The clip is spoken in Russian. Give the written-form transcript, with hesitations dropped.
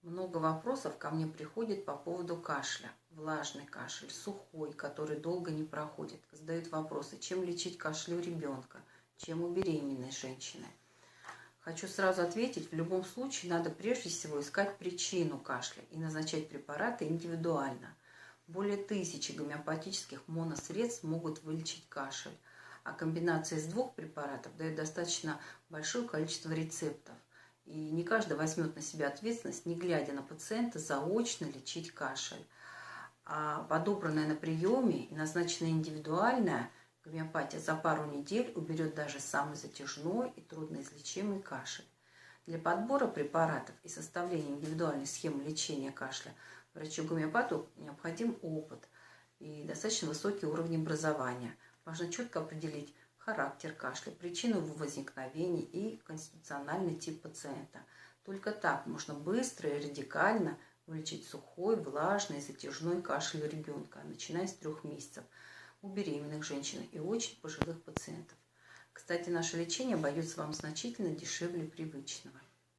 Много вопросов ко мне приходит по поводу кашля. Влажный кашель, сухой, который долго не проходит. Задают вопросы, чем лечить кашель у ребенка, чем у беременной женщины. Хочу сразу ответить, в любом случае надо прежде всего искать причину кашля и назначать препараты индивидуально. Более 1000 гомеопатических моносредств могут вылечить кашель, а комбинация из 2 препаратов дает достаточно большое количество рецептов. И не каждый возьмет на себя ответственность, не глядя на пациента, заочно лечить кашель. А подобранная на приеме и назначенная индивидуальная гомеопатия за пару недель уберет даже самый затяжной и трудноизлечимый кашель. Для подбора препаратов и составления индивидуальной схемы лечения кашля врачу-гомеопату необходим опыт и достаточно высокий уровень образования. Важно четко определить характер кашля, причину его возникновения и конституциональный тип пациента. Только так можно быстро и радикально вылечить сухой, влажный, затяжной кашель у ребенка, начиная с 3 месяцев, у беременных женщин и очень пожилых пациентов. Кстати, наше лечение обойдется вам значительно дешевле привычного.